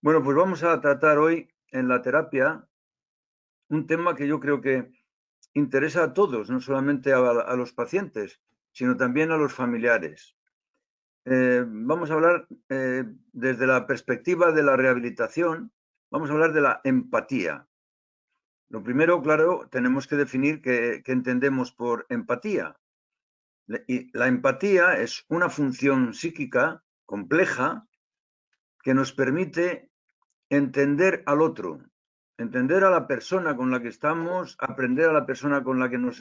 Bueno, pues vamos a tratar hoy en la terapia un tema que yo creo que interesa a todos, no solamente a los pacientes, sino también a los familiares. Vamos a hablar desde la perspectiva de la rehabilitación, vamos a hablar de la empatía. Lo primero, claro, tenemos que definir qué entendemos por empatía. Y la empatía es una función psíquica compleja que nos permite entender al otro, entender a la persona con la que estamos, aprender a la persona con la que nos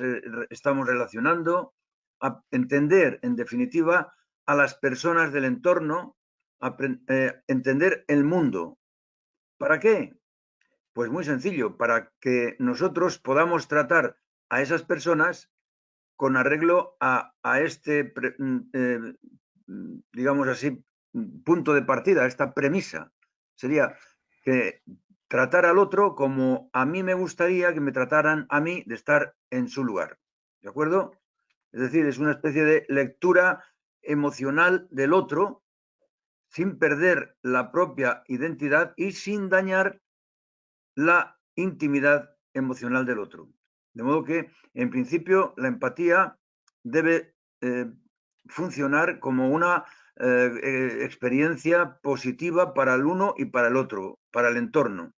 estamos relacionando, entender, en definitiva, a las personas del entorno, entender el mundo. ¿Para qué? Pues muy sencillo, para que nosotros podamos tratar a esas personas con arreglo a este, digamos así, punto de partida, esta premisa. Sería que tratar al otro como a mí me gustaría que me trataran a mí de estar en su lugar. ¿De acuerdo? Es decir, es una especie de lectura emocional del otro sin perder la propia identidad y sin dañar la intimidad emocional del otro. De modo que, en principio, la empatía debe funcionar como una experiencia positiva para el uno y para el otro, para el entorno.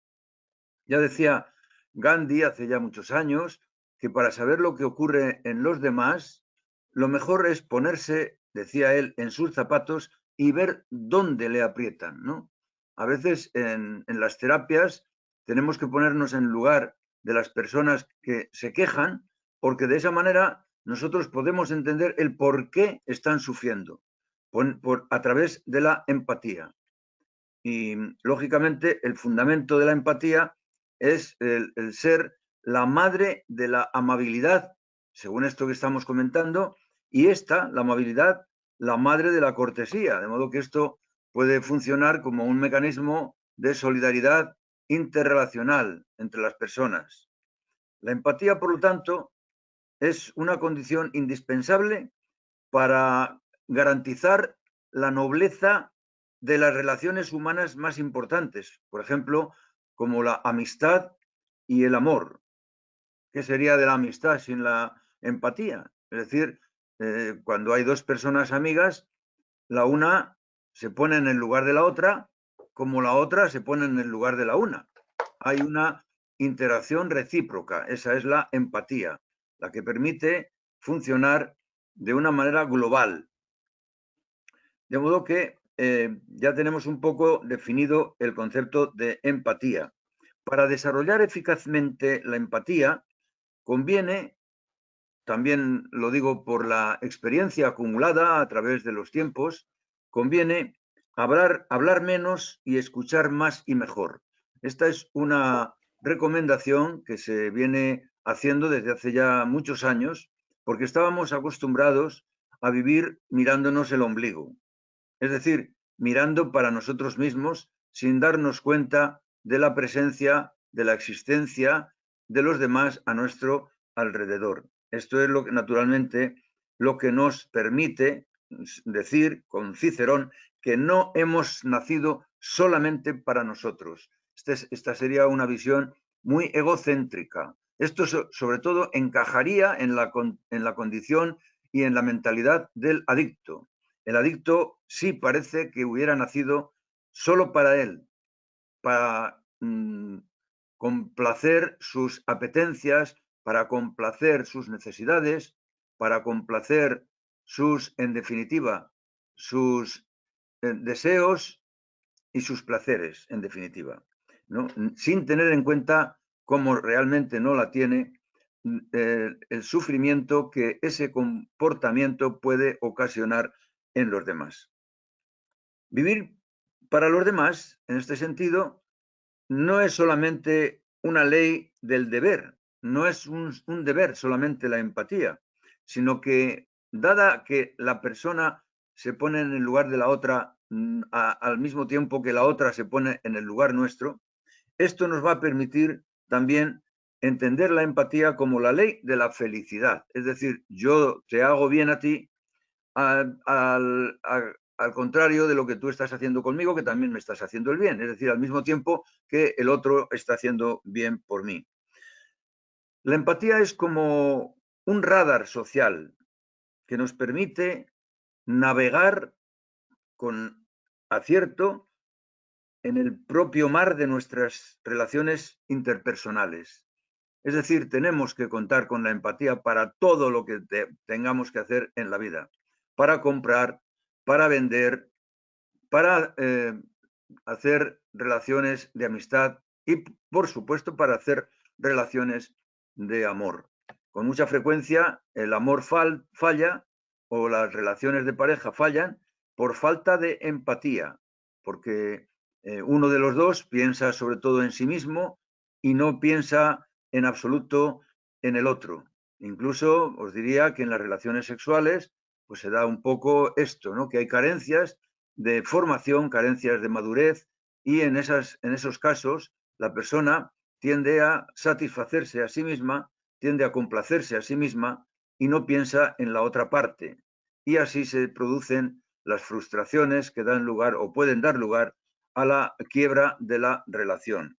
Ya decía Gandhi hace ya muchos años que para saber lo que ocurre en los demás, lo mejor es ponerse, decía él, en sus zapatos y ver dónde le aprietan, ¿no? A veces en las terapias tenemos que ponernos en lugar de las personas que se quejan, porque de esa manera nosotros podemos entender el por qué están sufriendo a través de la empatía. Y lógicamente el fundamento de la empatía es el ser la madre de la amabilidad, según esto que estamos comentando, y esta, la amabilidad, la madre de la cortesía, de modo que esto puede funcionar como un mecanismo de solidaridad interrelacional entre las personas. La empatía, por lo tanto, es una condición indispensable para garantizar la nobleza de las relaciones humanas más importantes, por ejemplo, como la amistad y el amor. ¿Qué sería de la amistad sin la empatía? Es decir, cuando hay dos personas amigas, la una se pone en el lugar de la otra, como la otra se pone en el lugar de la una. Hay una interacción recíproca, esa es la empatía, la que permite funcionar de una manera global. De modo que ya tenemos un poco definido el concepto de empatía. Para desarrollar eficazmente la empatía, conviene, también lo digo por la experiencia acumulada a través de los tiempos, conviene hablar menos y escuchar más y mejor. Esta es una recomendación que se viene haciendo desde hace ya muchos años, porque estábamos acostumbrados a vivir mirándonos el ombligo, es decir, mirando para nosotros mismos sin darnos cuenta de la presencia, de la existencia de los demás a nuestro alrededor. Esto es naturalmente lo que nos permite decir con Cicerón que no hemos nacido solamente para nosotros. Esta sería una visión muy egocéntrica. Esto sobre todo encajaría en la condición y en la mentalidad del adicto. El adicto sí parece que hubiera nacido solo para él, para complacer sus apetencias, para complacer sus necesidades, para complacer en definitiva, sus deseos y sus placeres, en definitiva, ¿no? Sin tener en cuenta cómo realmente no la tiene el sufrimiento que ese comportamiento puede ocasionar en los demás. Vivir para los demás, en este sentido, no es solamente una ley del deber, no es un deber solamente la empatía, sino que dada que la persona se pone en el lugar de la otra al mismo tiempo que la otra se pone en el lugar nuestro, esto nos va a permitir también entender la empatía como la ley de la felicidad. Es decir, yo te hago bien a ti a al contrario de lo que tú estás haciendo conmigo, que también me estás haciendo el bien, es decir, al mismo tiempo que el otro está haciendo bien por mí. La empatía es como un radar social que nos permite navegar con acierto en el propio mar de nuestras relaciones interpersonales. Es decir, tenemos que contar con la empatía para todo lo que tengamos que hacer en la vida, para comprar, para vender, para hacer relaciones de amistad y, por supuesto, para hacer relaciones de amor. Con mucha frecuencia el amor falla o las relaciones de pareja fallan por falta de empatía, porque uno de los dos piensa sobre todo en sí mismo y no piensa en absoluto en el otro. Incluso os diría que en las relaciones sexuales pues se da un poco esto, ¿no? Que hay carencias de formación, carencias de madurez, y en esos casos la persona tiende a satisfacerse a sí misma, tiende a complacerse a sí misma y no piensa en la otra parte. Y así se producen las frustraciones que dan lugar o pueden dar lugar a la quiebra de la relación.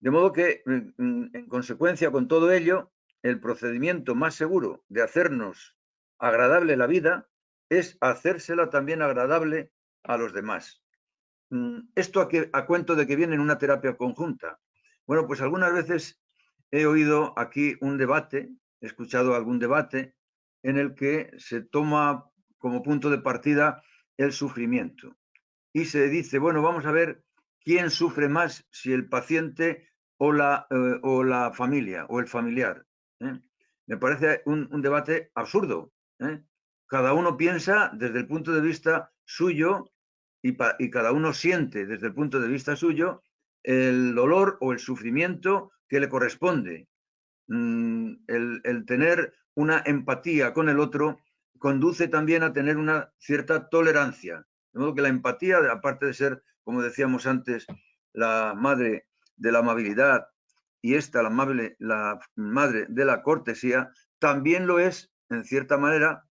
De modo que, en consecuencia con todo ello, el procedimiento más seguro de hacernos agradable la vida es hacérsela también agradable a los demás. ¿Esto a cuento de que viene en una terapia conjunta? Bueno, pues algunas veces he oído aquí un debate, he escuchado algún debate en el que se toma como punto de partida el sufrimiento. Y se dice, bueno, vamos a ver quién sufre más, si el paciente o la familia o el familiar. ¿eh? Me parece un debate absurdo. Cada uno piensa desde el punto de vista suyo y cada uno siente desde el punto de vista suyo el dolor o el sufrimiento que le corresponde. El tener una empatía con el otro conduce también a tener una cierta tolerancia. De modo que la empatía, aparte de ser, como decíamos antes, la madre de la amabilidad y esta, la madre de la cortesía, también lo es, en cierta manera,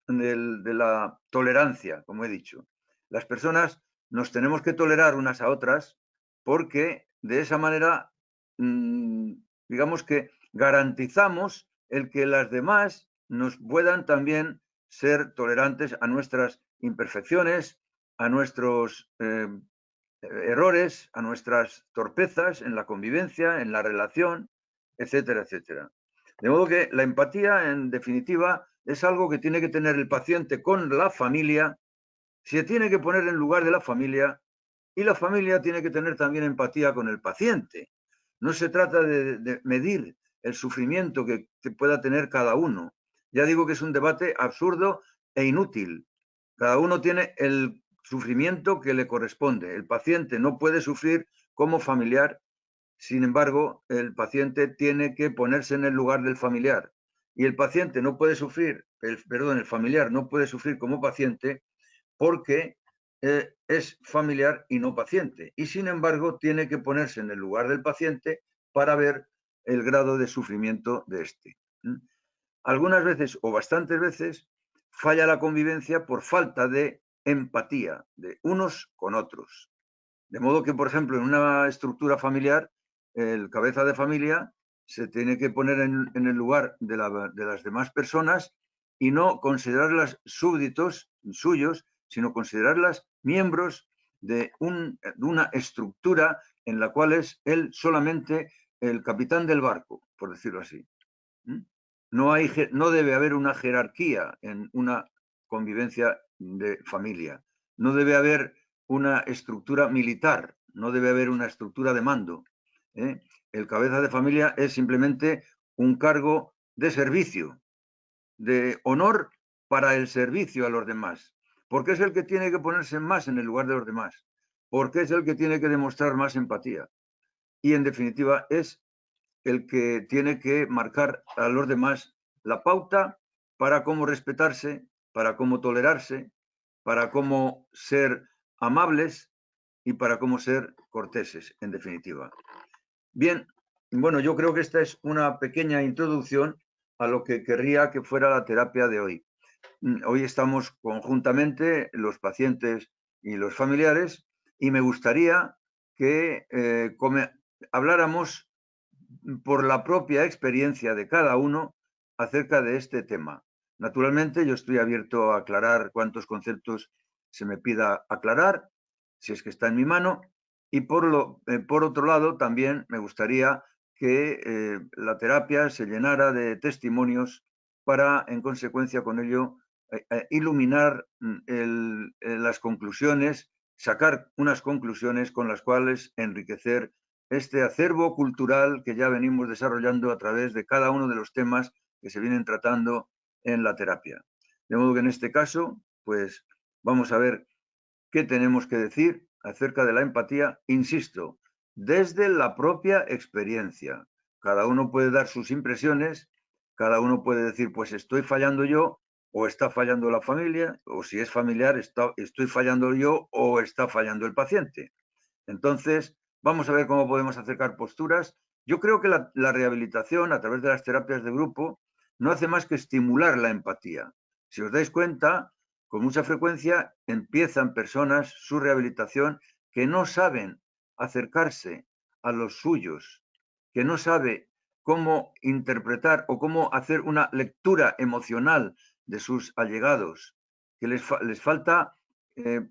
de la tolerancia, como he dicho. Las personas nos tenemos que tolerar unas a otras porque de esa manera, digamos que garantizamos el que las demás nos puedan también ser tolerantes a nuestras imperfecciones, a nuestros errores, a nuestras torpezas en la convivencia, en la relación, etcétera, etcétera. De modo que la empatía, en definitiva, es algo que tiene que tener el paciente con la familia, se tiene que poner en lugar de la familia y la familia tiene que tener también empatía con el paciente. No se trata de medir el sufrimiento que pueda tener cada uno. Ya digo que es un debate absurdo e inútil. Cada uno tiene el sufrimiento que le corresponde. El paciente no puede sufrir como familiar, sin embargo, el paciente tiene que ponerse en el lugar del familiar. Y el paciente no puede sufrir, el familiar no puede sufrir como paciente porque es familiar y no paciente. Y sin embargo, tiene que ponerse en el lugar del paciente para ver el grado de sufrimiento de este. Algunas veces o bastantes veces falla la convivencia por falta de empatía de unos con otros. De modo que, por ejemplo, en una estructura familiar, el cabeza de familia se tiene que poner en el lugar de las demás personas y no considerarlas súbditos suyos, sino considerarlas miembros de una estructura en la cual es él solamente el capitán del barco, por decirlo así. No debe haber una jerarquía en una convivencia de familia. No debe haber una estructura militar, no debe haber una estructura de mando. El cabeza de familia es simplemente un cargo de servicio, de honor para el servicio a los demás, porque es el que tiene que ponerse más en el lugar de los demás, porque es el que tiene que demostrar más empatía. Y en definitiva es el que tiene que marcar a los demás la pauta para cómo respetarse, para cómo tolerarse, para cómo ser amables y para cómo ser corteses, en definitiva. Bien, bueno, yo creo que esta es una pequeña introducción a lo que querría que fuera la terapia de hoy. Hoy estamos conjuntamente los pacientes y los familiares y me gustaría que habláramos por la propia experiencia de cada uno acerca de este tema. Naturalmente, yo estoy abierto a aclarar cuantos conceptos se me pida aclarar, si es que está en mi mano, y por otro lado, también me gustaría que la terapia se llenara de testimonios para, en consecuencia con ello, iluminar las conclusiones, sacar unas conclusiones con las cuales enriquecer este acervo cultural que ya venimos desarrollando a través de cada uno de los temas que se vienen tratando en la terapia. De modo que en este caso, pues vamos a ver qué tenemos que decir acerca de la empatía, insisto, desde la propia experiencia. Cada uno puede dar sus impresiones, cada uno puede decir, pues estoy fallando yo, o está fallando la familia, o si es familiar, estoy fallando yo o está fallando el paciente. Entonces, vamos a ver cómo podemos acercar posturas. Yo creo que la rehabilitación a través de las terapias de grupo no hace más que estimular la empatía. Si os dais cuenta, con mucha frecuencia empiezan personas su rehabilitación que no saben acercarse a los suyos, que no sabe cómo interpretar o cómo hacer una lectura emocional de sus allegados, que les falta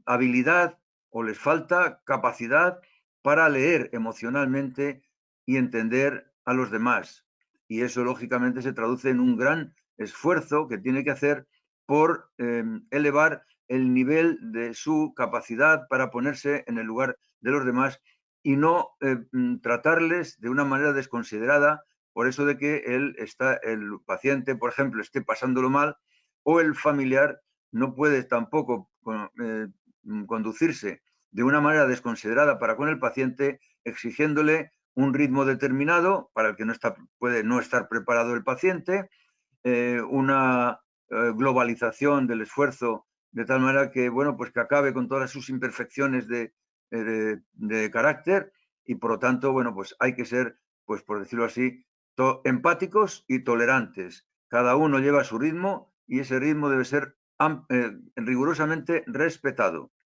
habilidad o les falta capacidad para leer emocionalmente y entender a los demás. Y eso, lógicamente, se traduce en un gran esfuerzo que tiene que hacer por elevar el nivel de su capacidad para ponerse en el lugar de los demás y no tratarles de una manera desconsiderada por eso de que el paciente, por ejemplo, esté pasándolo mal o el familiar no puede tampoco conducirse de una manera desconsiderada para con el paciente, exigiéndole un ritmo determinado para el que puede no estar preparado el paciente, una globalización del esfuerzo de tal manera que, bueno, pues que acabe con todas sus imperfecciones de carácter y por lo tanto, bueno, pues hay que ser, pues por decirlo así, empáticos y tolerantes. Cada uno lleva su ritmo y ese ritmo debe ser rigurosamente respetado.